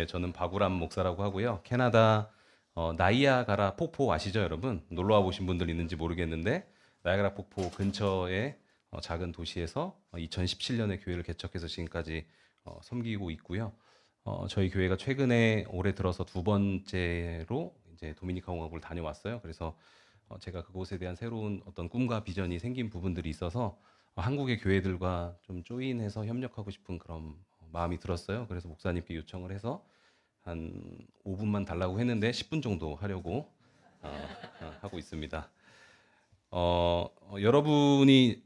네, 저는 박우람 목사라고 하고요. 캐나다 나이아가라 폭포 아시죠, 여러분? 놀러 와 보신 분들 있는지 모르겠는데 나이아가라 폭포 근처의 작은 도시에서 2017년에 교회를 개척해서 지금까지 섬기고 있고요. 저희 교회가 최근에 올해 들어서 두 번째로 이제 도미니카 공화국을 다녀왔어요. 그래서 제가 그곳에 대한 새로운 어떤 꿈과 비전이 생긴 부분들이 있어서 한국의 교회들과 좀 조인해서 협력하고 싶은 그런 마음이 들었어요. 그래서 목사님께 요청을 해서 한 5분만 달라고 했는데 10분 정도 하려고 하고 있습니다. 여러분이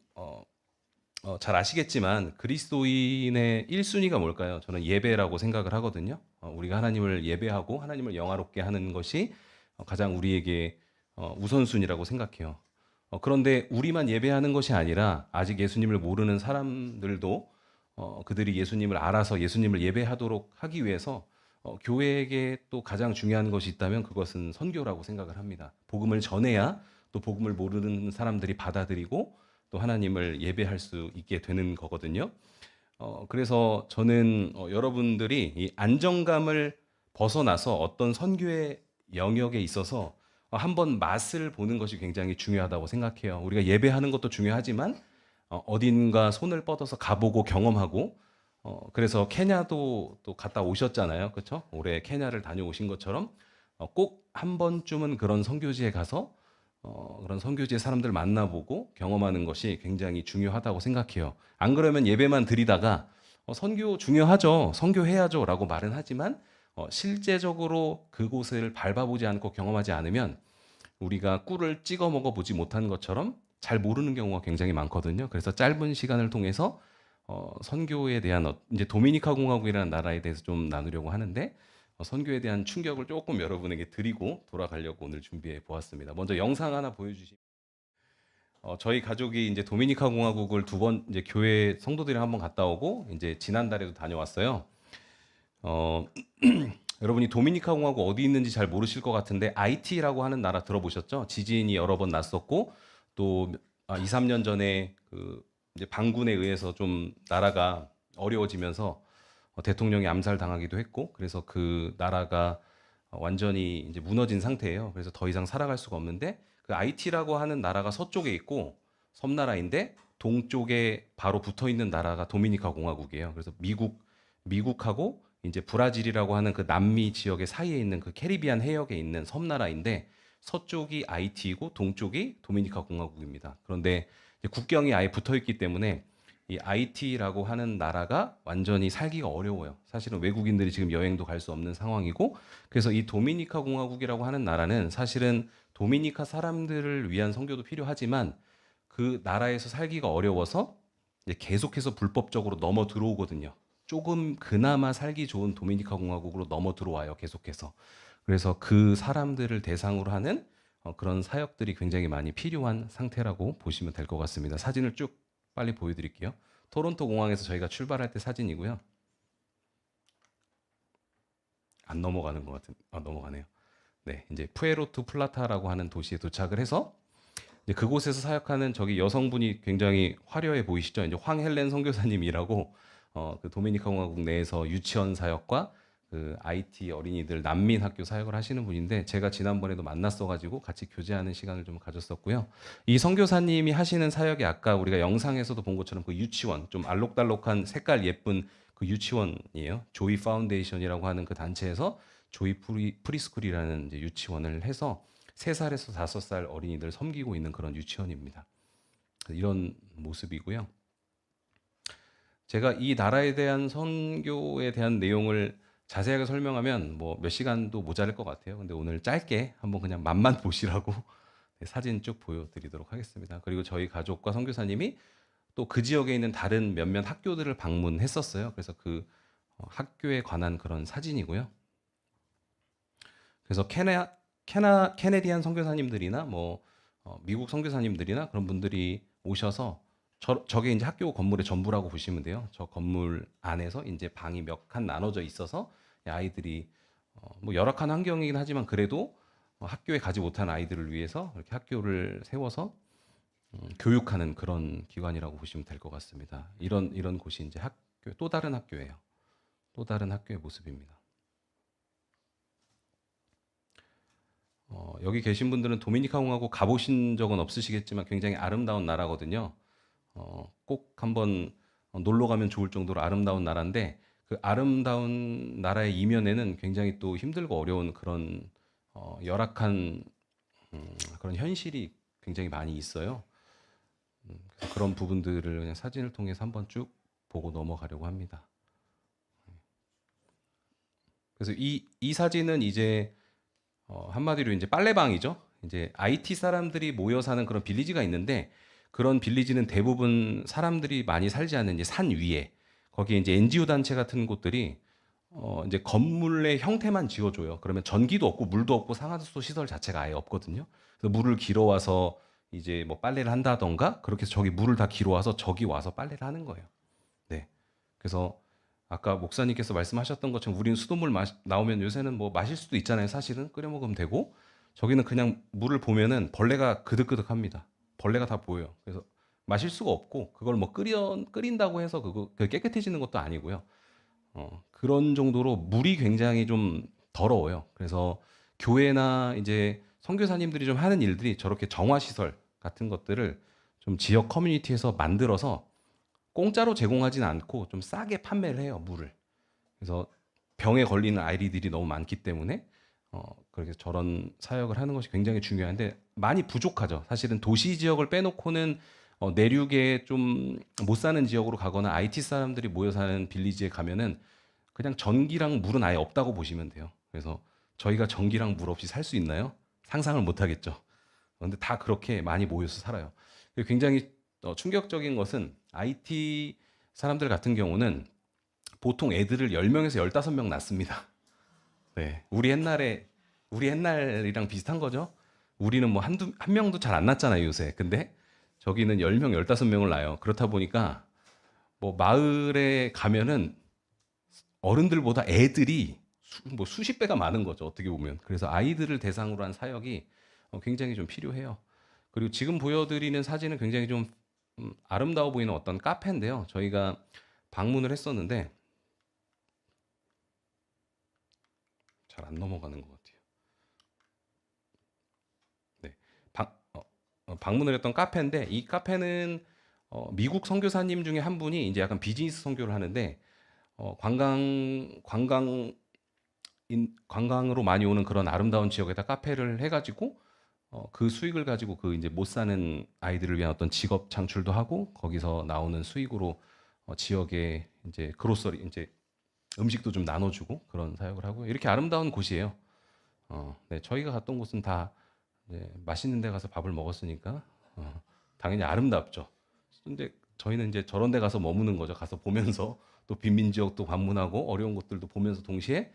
잘 아시겠지만 그리스도인의 1순위가 뭘까요? 저는 예배라고 생각을 하거든요. 우리가 하나님을 예배하고 하나님을 영화롭게 하는 것이 가장 우리에게 우선순위라고 생각해요. 그런데 우리만 예배하는 것이 아니라 아직 예수님을 모르는 사람들도 그들이 예수님을 알아서 예수님을 예배하도록 하기 위해서 교회에게 또 가장 중요한 것이 있다면 그것은 선교라고 생각을 합니다. 복음을 전해야 또 복음을 모르는 사람들이 받아들이고 또 하나님을 예배할 수 있게 되는 거거든요. 그래서 저는 여러분들이 이 안정감을 벗어나서 어떤 선교의 영역에 있어서 한번 맛을 보는 것이 굉장히 중요하다고 생각해요. 우리가 예배하는 것도 중요하지만 어딘가 손을 뻗어서 가보고 경험하고 그래서 케냐도 또 갔다 오셨잖아요. 그렇죠? 올해 케냐를 다녀오신 것처럼 꼭 한 번쯤은 그런 선교지에 가서 그런 선교지의 사람들 만나보고 경험하는 것이 굉장히 중요하다고 생각해요. 안 그러면 예배만 드리다가 선교 중요하죠. 선교해야죠. 라고 말은 하지만 실제적으로 그곳을 밟아보지 않고 경험하지 않으면 우리가 꿀을 찍어 먹어보지 못한 것처럼 잘 모르는 경우가 굉장히 많거든요. 그래서 짧은 시간을 통해서 선교에 대한 이제 도미니카 공화국이라는 나라에 대해서 좀 나누려고 하는데 선교에 대한 충격을 조금 여러분에게 드리고 돌아가려고 오늘 준비해 보았습니다. 먼저 영상 하나 보여주시면 저희 가족이 이제 도미니카 공화국을 두 번 이제 교회 성도들이랑 한번 갔다 오고 이제 지난달에도 다녀왔어요. 어, 여러분이 도미니카 공화국 어디 있는지 잘 모르실 것 같은데 아이티라고 하는 나라 들어보셨죠? 지진이 여러 번 났었고 또 2, 3년 전에 그 이제 반군에 의해서 좀 나라가 어려워지면서 대통령이 암살당하기도 했고 그래서 그 나라가 완전히 이제 무너진 상태예요. 그래서 더 이상 살아갈 수가 없는데 그 아이티라고 하는 나라가 서쪽에 있고 섬나라인데 동쪽에 바로 붙어 있는 나라가 도미니카 공화국이에요. 그래서 미국하고 이제 브라질이라고 하는 그 남미 지역의 사이에 있는 그 캐리비안 해역에 있는 섬나라인데 서쪽이 아이티이고 동쪽이 도미니카 공화국입니다. 그런데 국경이 아예 붙어 있기 때문에 이 아이티라고 하는 나라가 완전히 살기가 어려워요. 사실은 외국인들이 지금 여행도 갈 수 없는 상황이고 그래서 이 도미니카 공화국이라고 하는 나라는 사실은 도미니카 사람들을 위한 선교도 필요하지만 그 나라에서 살기가 어려워서 이제 계속해서 불법적으로 넘어 들어오거든요. 조금 그나마 살기 좋은 도미니카 공화국으로 넘어 들어와요. 계속해서. 그래서 그 사람들을 대상으로 하는 그런 사역들이 굉장히 많이 필요한 상태라고 보시면 될 것 같습니다. 사진을 쭉 빨리 보여드릴게요. 토론토 공항에서 저희가 출발할 때 사진이고요. 안 넘어가는 것 같은, 넘어가네요. 네, 이제 푸에로투 플라타라고 하는 도시에 도착을 해서 이제 그곳에서 사역하는 저기 여성분이 굉장히 화려해 보이시죠? 이제 황헬렌 선교사님이라고 그 도미니카 공화국 내에서 유치원 사역과 그 IT 어린이들 난민 학교 사역을 하시는 분인데 제가 지난번에도 만났어가지고 같이 교제하는 시간을 좀 가졌었고요. 이 선교사님이 하시는 사역이 아까 우리가 영상에서도 본 것처럼 그 유치원 좀 알록달록한 색깔 예쁜 그 유치원이에요. 조이 파운데이션이라고 하는 그 단체에서 조이 프리스쿨이라는 이제 유치원을 해서 3살에서 5살 어린이들 섬기고 있는 그런 유치원입니다. 이런 모습이고요. 제가 이 나라에 대한 선교에 대한 내용을 자세하게 설명하면 뭐 몇 시간도 모자랄 것 같아요. 근데 오늘 짧게 한번 그냥 맛만 보시라고 사진 쭉 보여드리도록 하겠습니다. 그리고 저희 가족과 선교사님이 또 그 지역에 있는 다른 몇몇 학교들을 방문했었어요. 그래서 그 학교에 관한 그런 사진이고요. 그래서 캐네디안 선교사님들이나 뭐 미국 선교사님들이나 그런 분들이 오셔서 저게 이제 학교 건물의 전부라고 보시면 돼요. 저 건물 안에서 이제 방이 몇 칸 나눠져 있어서 아이들이 뭐 열악한 환경이긴 하지만 그래도 학교에 가지 못한 아이들을 위해서 이렇게 학교를 세워서 교육하는 그런 기관이라고 보시면 될 것 같습니다. 이런 곳이 이제 학교 또 다른 학교예요. 또 다른 학교의 모습입니다. 여기 계신 분들은 도미니카 공화국 가보신 적은 없으시겠지만 굉장히 아름다운 나라거든요. 꼭 한번 놀러 가면 좋을 정도로 아름다운 나라인데 그 아름다운 나라의 이면에는 굉장히 또 힘들고 어려운 그런 열악한 그런 현실이 굉장히 많이 있어요. 그래서 그런 부분들을 그냥 사진을 통해서 한번 쭉 보고 넘어가려고 합니다. 그래서 이 사진은 이제 한마디로 이제 빨래방이죠. 이제 IT 사람들이 모여 사는 그런 빌리지가 있는데 그런 빌리지는 대부분 사람들이 많이 살지 않는 이제 산 위에 거기에 이제 NGO 단체 같은 곳들이 이제 건물의 형태만 지어줘요. 그러면 전기도 없고 물도 없고 상하수도 시설 자체가 아예 없거든요. 그래서 물을 길어와서 이제 뭐 빨래를 한다던가 그렇게 해서 저기 물을 다 길어와서 저기 와서 빨래를 하는 거예요. 네. 그래서 아까 목사님께서 말씀하셨던 것처럼 우리는 수돗물 나오면 요새는 뭐 마실 수도 있잖아요. 사실은 끓여 먹으면 되고 저기는 그냥 물을 보면은 벌레가 그득그득합니다. 벌레가 다 보여요. 그래서 마실 수가 없고 그걸 뭐 끓인다고 해서 그거 깨끗해지는 것도 아니고요. 그런 정도로 물이 굉장히 좀 더러워요. 그래서 교회나 이제 선교사님들이 좀 하는 일들이 저렇게 정화 시설 같은 것들을 좀 지역 커뮤니티에서 만들어서 공짜로 제공하지는 않고 좀 싸게 판매를 해요, 물을. 그래서 병에 걸리는 아이들이 너무 많기 때문에 그렇게 저런 사역을 하는 것이 굉장히 중요한데 많이 부족하죠. 사실은 도시 지역을 빼놓고는 내륙에 좀 못 사는 지역으로 가거나 IT 사람들이 모여 사는 빌리지에 가면은 그냥 전기랑 물은 아예 없다고 보시면 돼요. 그래서 저희가 전기랑 물 없이 살 수 있나요? 상상을 못 하겠죠. 그런데 다 그렇게 많이 모여서 살아요. 그리고 굉장히 충격적인 것은 IT 사람들 같은 경우는 보통 애들을 10명에서 15명 낳습니다. 네. 우리 옛날이랑 비슷한 거죠. 우리는 뭐 한 명도 잘 안 낳잖아요, 요새. 근데 저기는 10명, 15명을 낳아요. 그렇다 보니까 뭐 마을에 가면은 어른들보다 애들이 뭐 수십 배가 많은 거죠. 어떻게 보면. 그래서 아이들을 대상으로 한 사역이 굉장히 좀 필요해요. 그리고 지금 보여드리는 사진은 굉장히 좀 아름다워 보이는 어떤 카페인데요. 저희가 방문을 했었는데 잘 안 넘어가는 것 같아요. 네, 방문을 했던 카페인데 이 카페는 미국 선교사님 중에 한 분이 이제 약간 비즈니스 선교를 하는데 관광으로 많이 오는 그런 아름다운 지역에다 카페를 해가지고 그 수익을 가지고 그 이제 못 사는 아이들을 위한 어떤 직업 창출도 하고 거기서 나오는 수익으로 지역에 이제 그로서리 이제 음식도 좀 나눠주고 그런 사역을 하고요. 이렇게 아름다운 곳이에요. 네, 저희가 갔던 곳은 다 이제 맛있는 데 가서 밥을 먹었으니까 당연히 아름답죠. 근데 저희는 이제 저런 데 가서 머무는 거죠. 가서 보면서 또 빈민 지역도 방문하고 어려운 곳들도 보면서 동시에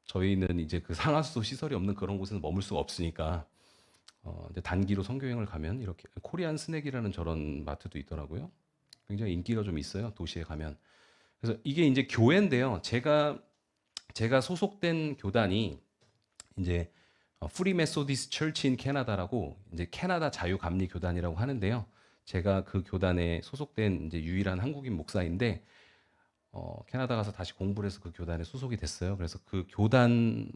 저희는 이제 그 상하수도 시설이 없는 그런 곳에는 머물 수가 없으니까 이제 단기로 선교행을 가면 이렇게 코리안 스낵이라는 저런 마트도 있더라고요. 굉장히 인기가 좀 있어요. 도시에 가면. 그래서 이게 이제 교회인데요. 제가 소속된 교단이 이제 프리 메소디스 처치 인 캐나다라고 이제 캐나다 자유 감리 교단이라고 하는데요. 제가 그 교단에 소속된 이제 유일한 한국인 목사인데 캐나다 가서 다시 공부를 해서 그 교단에 소속이 됐어요. 그래서 그 교단의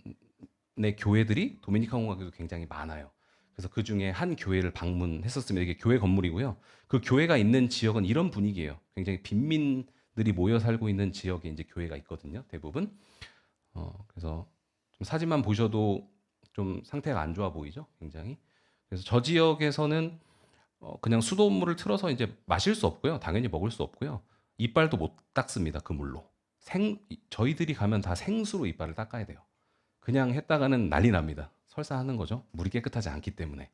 교회들이 도미니카 공화국에도 굉장히 많아요. 그래서 그 중에 한 교회를 방문했었습니다. 이게 교회 건물이고요. 그 교회가 있는 지역은 이런 분위기예요. 굉장히 빈민들이 모여 살고 있는 지역에 이제 교회가 있거든요. 대부분. 그래서 좀 사진만 보셔도 좀 상태가 안 좋아 보이죠. 굉장히. 그래서 저 지역에서는 그냥 수돗물을 틀어서 이제 마실 수 없고요. 당연히 먹을 수 없고요. 이빨도 못 닦습니다. 그 물로. 저희들이 가면 다 생수로 이빨을 닦아야 돼요. 그냥 했다가는 난리 납니다. 설사하는 거죠. 물이 깨끗하지 않기 때문에.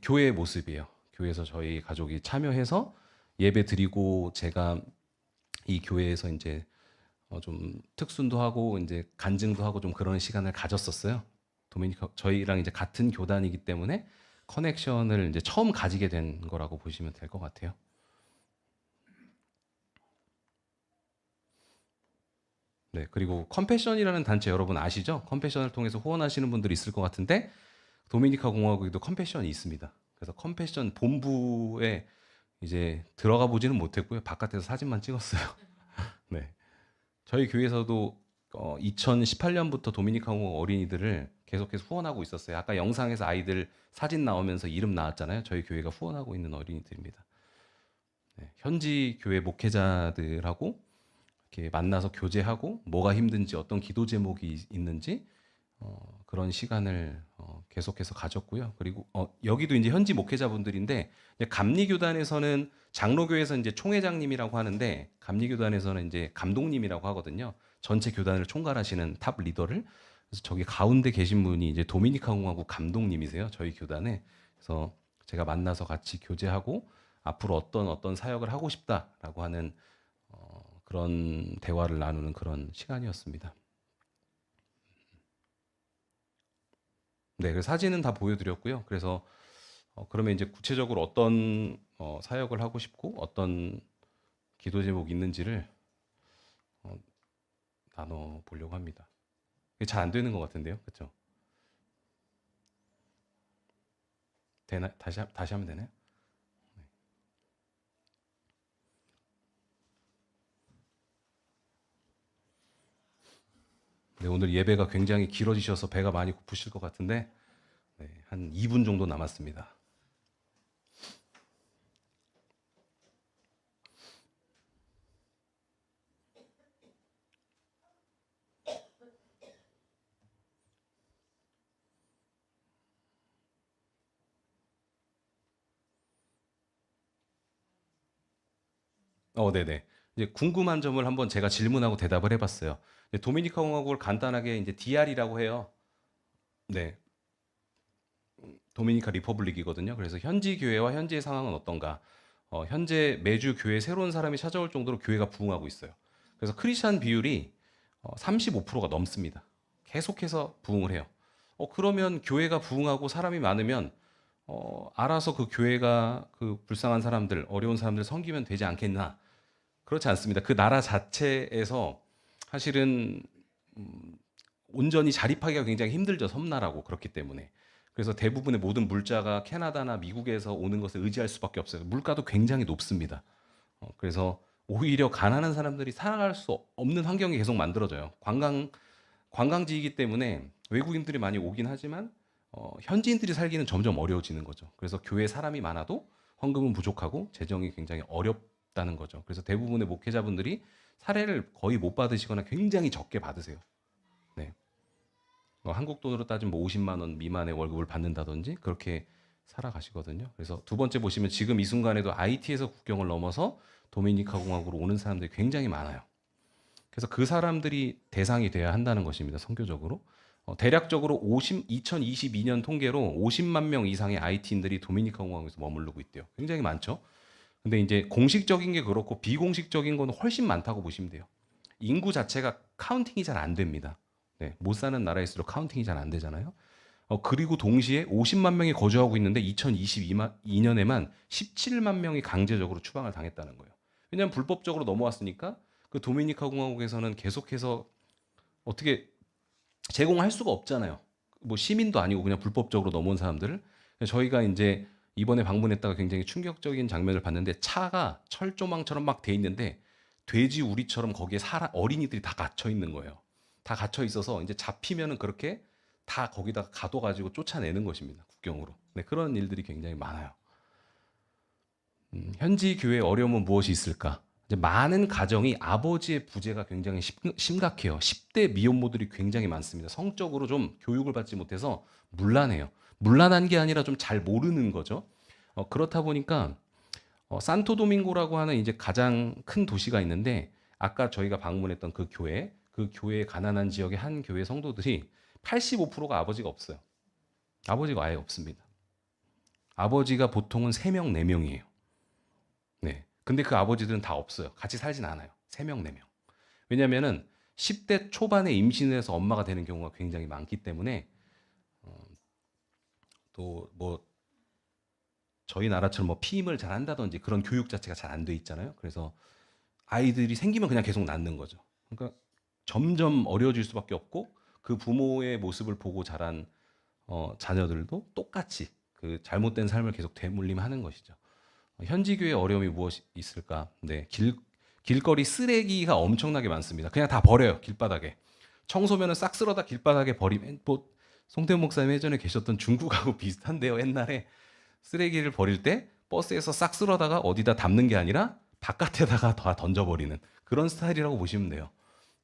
교회의 모습이에요. 교회에서 저희 가족이 참여해서 예배 드리고 제가 이 교회에서 이제 좀 특순도 하고 이제 간증도 하고 좀 그런 시간을 가졌었어요. 도미니카 저희랑 이제 같은 교단이기 때문에 커넥션을 이제 처음 가지게 된 거라고 보시면 될 것 같아요. 네, 그리고 컴패션이라는 단체 여러분 아시죠? 컴패션을 통해서 후원하시는 분들이 있을 것 같은데 도미니카 공화국에도 컴패션이 있습니다. 그래서 컴패션 본부에 이제 들어가 보지는 못했고요. 바깥에서 사진만 찍었어요. 네, 저희 교회에서도 2018년부터 도미니카 공화국 어린이들을 계속해서 후원하고 있었어요. 아까 영상에서 아이들 사진 나오면서 이름 나왔잖아요. 저희 교회가 후원하고 있는 어린이들입니다. 네, 현지 교회 목회자들하고 이렇게 만나서 교제하고 뭐가 힘든지 어떤 기도 제목이 있는지 그런 시간을 계속해서 가졌고요. 그리고 여기도 이제 현지 목회자분들인데 이제 감리교단에서는 장로교에서 이제 총회장님이라고 하는데 감리교단에서는 이제 감독님이라고 하거든요. 전체 교단을 총괄하시는 탑 리더를. 그래서 저기 가운데 계신 분이 이제 도미니카 공화국 감독님이세요. 저희 교단에. 그래서 제가 만나서 같이 교제하고 앞으로 어떤 사역을 하고 싶다라고 하는 그런 대화를 나누는 그런 시간이었습니다. 네, 그 사진은 다 보여드렸고요. 그래서 그러면 이제 구체적으로 어떤 사역을 하고 싶고 어떤 기도 제목이 있는지를 나눠 보려고 합니다. 잘 안 되는 것 같은데요, 그렇죠? 되나? 다시 하면 되나요? 네, 오늘 예배가 굉장히 길어지셔서 배가 많이 고프실 것 같은데 네, 한 2분 정도 남았습니다. 네네. 이제 궁금한 점을 한번 제가 질문하고 대답을 해봤어요. 도미니카 공화국을 간단하게 이제 DR이라고 해요. 네, 도미니카 리퍼블릭이거든요. 그래서 현지 교회와 현지의 상황은 어떤가? 현재 매주 교회 새로운 사람이 찾아올 정도로 교회가 부흥하고 있어요. 그래서 크리스찬 비율이 35%가 넘습니다. 계속해서 부흥을 해요. 그러면 교회가 부흥하고 사람이 많으면 알아서 그 교회가 그 불쌍한 사람들, 어려운 사람들 섬기면 되지 않겠나? 그렇지 않습니다. 그 나라 자체에서 사실은 온전히 자립하기가 굉장히 힘들죠. 섬나라고 그렇기 때문에. 그래서 대부분의 모든 물자가 캐나다나 미국에서 오는 것을 의지할 수밖에 없어요. 물가도 굉장히 높습니다. 그래서 오히려 가난한 사람들이 살아갈 수 없는 환경이 계속 만들어져요. 관광지이기 때문에 외국인들이 많이 오긴 하지만 현지인들이 살기는 점점 어려워지는 거죠. 그래서 교회 사람이 많아도 헌금은 부족하고 재정이 굉장히 어렵다는 거죠. 그래서 대부분의 목회자분들이 사례를 거의 못 받으시거나 굉장히 적게 받으세요. 네. 한국 돈으로 따지면 뭐 50만 원 미만의 월급을 받는다든지 그렇게 살아가시거든요. 그래서 두 번째 보시면 지금 이 순간에도 IT에서 국경을 넘어서 도미니카 공화국으로 오는 사람들이 굉장히 많아요. 그래서 그 사람들이 대상이 돼야 한다는 것입니다. 선교적으로. 대략적으로 2022년 통계로 50만 명 이상의 IT인들이 도미니카 공화국에서 머무르고 있대요. 굉장히 많죠. 근데 이제 공식적인 게 그렇고 비공식적인 건 훨씬 많다고 보시면 돼요. 인구 자체가 카운팅이 잘 안 됩니다. 네, 못 사는 나라일수록 카운팅이 잘 안 되잖아요. 그리고 동시에 50만 명이 거주하고 있는데 2022년에만 17만 명이 강제적으로 추방을 당했다는 거예요. 왜냐하면 불법적으로 넘어왔으니까 그 도미니카 공화국에서는 계속해서 어떻게 제공할 수가 없잖아요. 뭐 시민도 아니고 그냥 불법적으로 넘어온 사람들을. 저희가 이제 이번에 방문했다가 굉장히 충격적인 장면을 봤는데 차가 철조망처럼 막 돼 있는데 돼지 우리처럼 거기에 어린이들이 다 갇혀 있는 거예요. 다 갇혀 있어서 이제 잡히면은 그렇게 다 거기다가 가둬가지고 쫓아내는 것입니다. 국경으로. 네, 그런 일들이 굉장히 많아요. 현지 교회의 어려움은 무엇이 있을까? 이제 많은 가정이 아버지의 부재가 굉장히 심각해요. 10대 미혼모들이 굉장히 많습니다. 성적으로 좀 교육을 받지 못해서 문란해요. 문란한 게 아니라 좀 잘 모르는 거죠. 그렇다 보니까 산토도밍고라고 하는 이제 가장 큰 도시가 있는데 아까 저희가 방문했던 그 교회 가난한 지역의 한 교회 성도들이 85%가 아버지가 없어요. 아버지가 아예 없습니다. 아버지가 보통은 3명, 4명이에요. 네. 근데 그 아버지들은 다 없어요. 같이 살진 않아요. 3명, 4명. 왜냐면은 10대 초반에 임신을 해서 엄마가 되는 경우가 굉장히 많기 때문에 또 뭐 저희 나라처럼 뭐 피임을 잘 한다든지 그런 교육 자체가 잘 안 돼 있잖아요. 그래서 아이들이 생기면 그냥 계속 낳는 거죠. 그러니까 점점 어려워질 수밖에 없고 그 부모의 모습을 보고 자란 자녀들도 똑같이 그 잘못된 삶을 계속 되물림하는 것이죠. 현지 교회 어려움이 무엇이 있을까? 네, 길거리 쓰레기가 엄청나게 많습니다. 그냥 다 버려요 길바닥에. 청소면은 싹 쓸어다 길바닥에 버리면 뭐 송태훈 목사님 예전에 계셨던 중국하고 비슷한데요. 옛날에 쓰레기를 버릴 때 버스에서 싹 쓸어다가 어디다 담는 게 아니라 바깥에다가 다 던져버리는 그런 스타일이라고 보시면 돼요.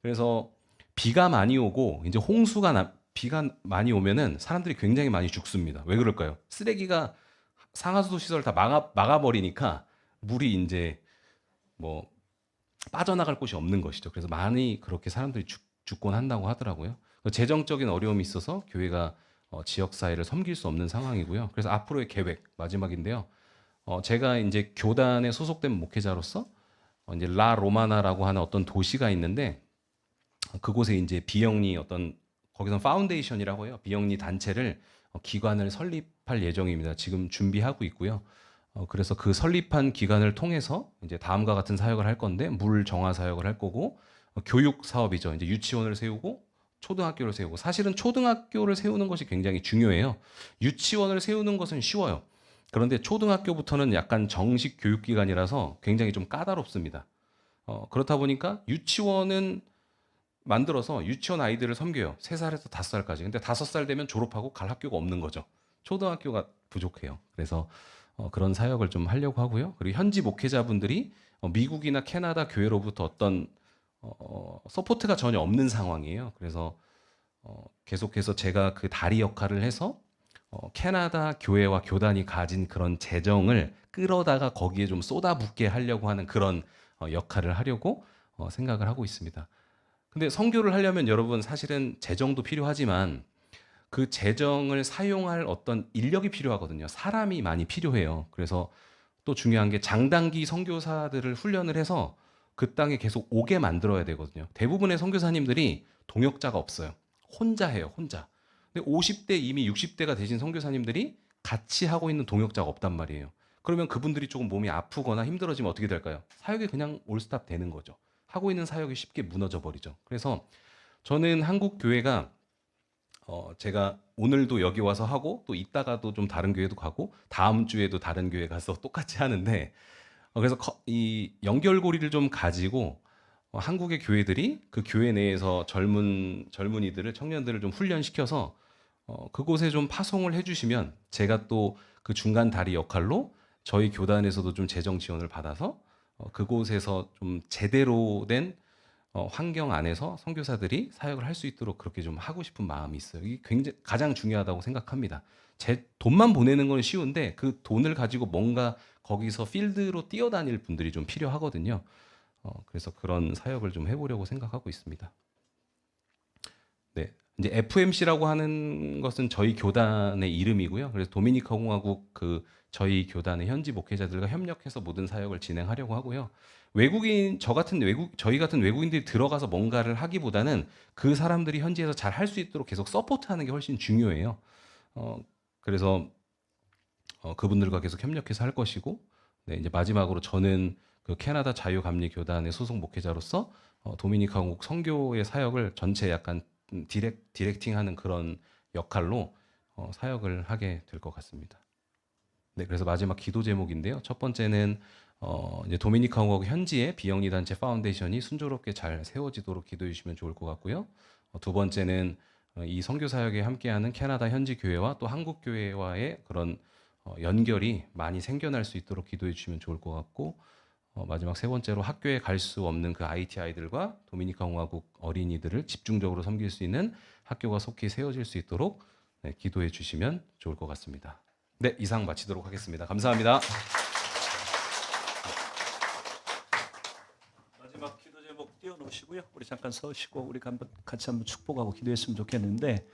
그래서 비가 많이 오고 이제 비가 많이 오면은 사람들이 굉장히 많이 죽습니다. 왜 그럴까요? 쓰레기가 상하수도 시설 다 막아버리니까 물이 이제 뭐 빠져나갈 곳이 없는 것이죠. 그래서 많이 그렇게 사람들이 죽곤 한다고 하더라고요. 재정적인 어려움이 있어서 교회가 지역 사회를 섬길 수 없는 상황이고요. 그래서 앞으로의 계획 마지막인데요. 제가 이제 교단에 소속된 목회자로서 이제 라 로마나라고 하는 어떤 도시가 있는데 그곳에 이제 비영리 거기서 파운데이션이라고 해요. 비영리 단체를 기관을 설립할 예정입니다. 지금 준비하고 있고요. 그래서 그 설립한 기관을 통해서 이제 다음과 같은 사역을 할 건데 물 정화 사역을 할 거고 교육 사업이죠. 이제 유치원을 세우고 초등학교를 세우고 사실은 초등학교를 세우는 것이 굉장히 중요해요. 유치원을 세우는 것은 쉬워요. 그런데 초등학교부터는 약간 정식 교육기관이라서 굉장히 좀 까다롭습니다. 그렇다 보니까 유치원은 만들어서 유치원 아이들을 섬겨요. 3살에서 5살까지. 근데 5살 되면 졸업하고 갈 학교가 없는 거죠. 초등학교가 부족해요. 그래서 그런 사역을 좀 하려고 하고요. 그리고 현지 목회자분들이 미국이나 캐나다 교회로부터 어떤 서포트가 전혀 없는 상황이에요. 그래서 계속해서 제가 그 다리 역할을 해서 캐나다 교회와 교단이 가진 그런 재정을 끌어다가 거기에 좀 쏟아붓게 하려고 하는 그런 역할을 하려고 생각을 하고 있습니다. 근데 선교를 하려면 여러분 사실은 재정도 필요하지만 그 재정을 사용할 어떤 인력이 필요하거든요. 사람이 많이 필요해요. 그래서 또 중요한 게 장단기 선교사들을 훈련을 해서 그 땅에 계속 오게 만들어야 되거든요. 대부분의 선교사님들이 동역자가 없어요. 혼자 해요, 혼자. 근데 50대 이미 60대가 되신 선교사님들이 같이 하고 있는 동역자가 없단 말이에요. 그러면 그분들이 조금 몸이 아프거나 힘들어지면 어떻게 될까요? 사역이 그냥 올스탑 되는 거죠. 하고 있는 사역이 쉽게 무너져 버리죠. 그래서 저는 한국 교회가 제가 오늘도 여기 와서 하고 또 이따가도 좀 다른 교회도 가고 다음 주에도 다른 교회 가서 똑같이 하는데 그래서 이 연결고리를 좀 가지고 한국의 교회들이 그 교회 내에서 젊은이들을 청년들을 좀 훈련시켜서 그곳에 좀 파송을 해주시면 제가 또 그 중간 다리 역할로 저희 교단에서도 좀 재정 지원을 받아서 그곳에서 좀 제대로 된 환경 안에서 선교사들이 사역을 할 수 있도록 그렇게 좀 하고 싶은 마음이 있어요. 이게 굉장히 가장 중요하다고 생각합니다. 제 돈만 보내는 건 쉬운데 그 돈을 가지고 뭔가 거기서 필드로 뛰어다닐 분들이 좀 필요하거든요. 그래서 그런 사역을 좀 해보려고 생각하고 있습니다. 네, 이제 FMC라고 하는 것은 저희 교단의 이름이고요. 그래서 도미니카 공화국 저희 교단의 현지 목회자들과 협력해서 모든 사역을 진행하려고 하고요. 저희 같은 외국인들이 들어가서 뭔가를 하기보다는 그 사람들이 현지에서 잘 할 수 있도록 계속 서포트하는 게 훨씬 중요해요. 그래서 그분들과 계속 협력해서 할 것이고, 네, 이제 마지막으로 저는 그 캐나다 자유감리교단의 소속 목회자로서 도미니카 공국 선교의 사역을 전체 약간 디렉팅하는 그런 역할로 사역을 하게 될 것 같습니다. 네, 그래서 마지막 기도 제목인데요. 첫 번째는 이제 도미니카 공화국 현지의 비영리 단체 파운데이션이 순조롭게 잘 세워지도록 기도해 주시면 좋을 것 같고요. 두 번째는 이 선교 사역에 함께하는 캐나다 현지 교회와 또 한국 교회와의 그런 연결이 많이 생겨날 수 있도록 기도해 주시면 좋을 것 같고, 마지막 세 번째로 학교에 갈 수 없는 그 IT 아이들과 도미니카 공화국 어린이들을 집중적으로 섬길 수 있는 학교가 속히 세워질 수 있도록 네, 기도해 주시면 좋을 것 같습니다. 네, 이상 마치도록 하겠습니다. 감사합니다. 마지막 기도 제목 띄워놓으시고요. 우리 잠깐 서시고 우리 같이 한번 축복하고 기도했으면 좋겠는데,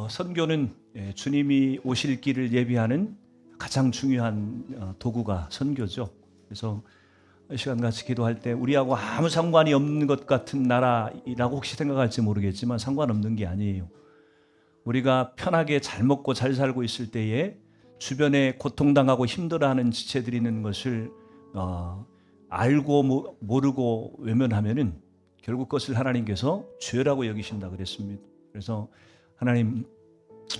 선교는 주님이 오실 길을 예비하는 가장 중요한 도구가 선교죠. 그래서 이 시간 같이 기도할 때 우리하고 아무 상관이 없는 것 같은 나라라고 혹시 생각할지 모르겠지만 상관없는 게 아니에요. 우리가 편하게 잘 먹고 잘 살고 있을 때에 주변에 고통당하고 힘들어하는 지체들이 있는 것을 알고 모르고 외면하면은 결국 그것을 하나님께서 죄라고 여기신다 그랬습니다. 그래서 하나님,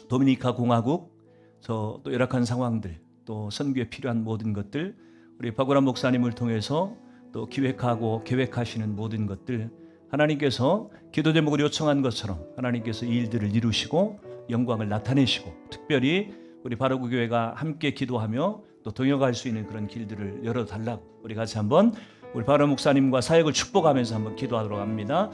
도미니카 공화국 또 열악한 상황들, 또 선교에 필요한 모든 것들, 우리 박우람 목사님을 통해서 또 기획하고 계획하시는 모든 것들 하나님께서 기도 제목을 요청한 것처럼 하나님께서 이 일들을 이루시고 영광을 나타내시고 특별히 우리 바로구 교회가 함께 기도하며 또 동역할 수 있는 그런 길들을 열어달라고 우리 같이 한번 우리 바로 목사님과 사역을 축복하면서 한번 기도하도록 합니다.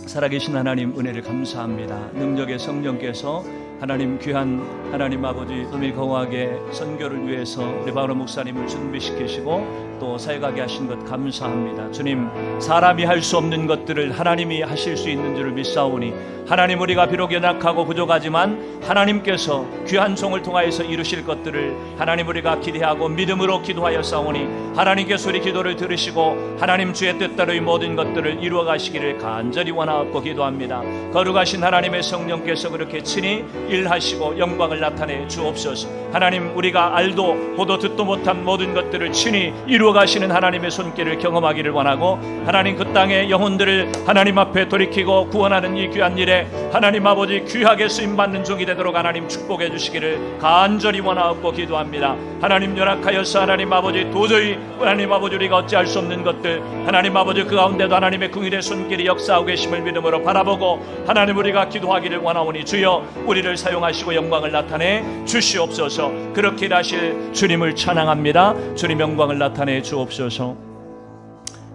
살아계신 하나님 은혜를 감사합니다. 능력의 성령께서 하나님 귀한 하나님 아버지 도밀공화국의 선교를 위해서 우리 바로 목사님을 준비시키시고 또 사역하게 하신 것 감사합니다. 주님, 사람이 할 수 없는 것들을 하나님이 하실 수 있는 줄을 믿사오니 하나님, 우리가 비록 연약하고 부족하지만 하나님께서 귀한 종을 통하여서 이루실 것들을 하나님 우리가 기대하고 믿음으로 기도하여 싸우니 하나님께서 우리 기도를 들으시고 하나님 주의 뜻대로 이 모든 것들을 이루어 가시기를 간절히 원하옵고 기도합니다. 거룩하신 하나님의 성령께서 그렇게 친히 일하시고 영광을 나타내 주옵소서. 하나님, 우리가 알도 보도 듣도 못한 모든 것들을 친히 이루어 가시는 하나님의 손길을 경험하기를 원하고 하나님, 그 땅의 영혼들을 하나님 앞에 돌이키고 구원하는 이 귀한 일에 하나님 아버지 귀하게 쓰임받는 종이 되도록 하나님 축복해 주시기를 간절히 원하옵고 기도합니다. 하나님, 연약하여서 하나님 아버지 도저히 하나님 아버지 우리가 어찌할 수 없는 것들 하나님 아버지 그 가운데도 하나님의 긍휼의 손길이 역사하고 계심을 믿음으로 바라보고 하나님 우리가 기도하기를 원하오니 주여 우리를 사용하시고 영광을 나타내 주시옵소서. 그렇게 일하실 주님을 찬양합니다. 주님 영광을 나타내 주옵소서.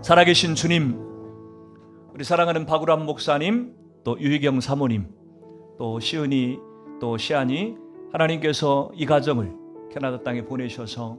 살아계신 주님, 우리 사랑하는 박우람 목사님, 또 유희경 사모님, 또 시은이, 또 시안이, 하나님께서 이 가정을 캐나다 땅에 보내셔서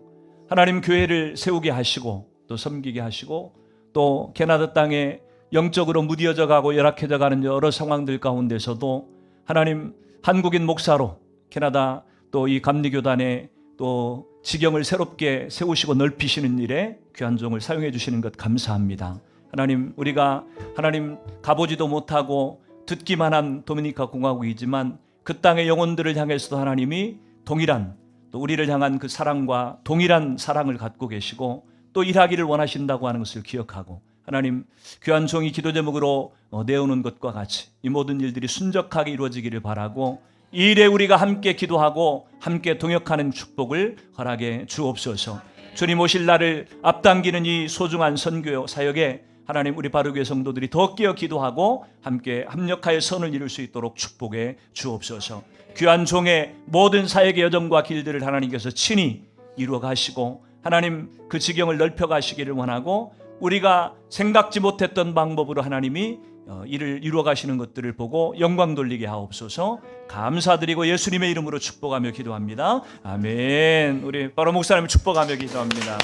하나님 교회를 세우게 하시고 또 섬기게 하시고 또 캐나다 땅에 영적으로 무뎌져 가고 열악해져 가는 여러 상황들 가운데서도 하나님 한국인 목사로 캐나다 또 이 감리교단에 또 지경을 새롭게 세우시고 넓히시는 일에 귀한 종을 사용해 주시는 것 감사합니다. 하나님, 우리가 하나님 가보지도 못하고 듣기만 한 도미니카 공화국이지만 그 땅의 영혼들을 향해서도 하나님이 동일한 또 우리를 향한 그 사랑과 동일한 사랑을 갖고 계시고 또 일하기를 원하신다고 하는 것을 기억하고 하나님, 귀한 종이 기도 제목으로 내오는 것과 같이 이 모든 일들이 순적하게 이루어지기를 바라고 이 일에 우리가 함께 기도하고 함께 동역하는 축복을 허락해 주옵소서. 주님 오실 날을 앞당기는 이 소중한 선교 사역에 하나님 우리 바르교회 성도들이 더 끼어 기도하고 함께 합력하여 선을 이룰 수 있도록 축복해 주옵소서. 귀한 종의 모든 사역의 여정과 길들을 하나님께서 친히 이루어 가시고 하나님 그 지경을 넓혀 가시기를 원하고 우리가 생각지 못했던 방법으로 하나님이 일을 이루어 가시는 것들을 보고 영광 돌리게 하옵소서. 감사드리고 예수님의 이름으로 축복하며 기도합니다. 아멘. 우리 바로 목사님을 축복하며 기도합니다.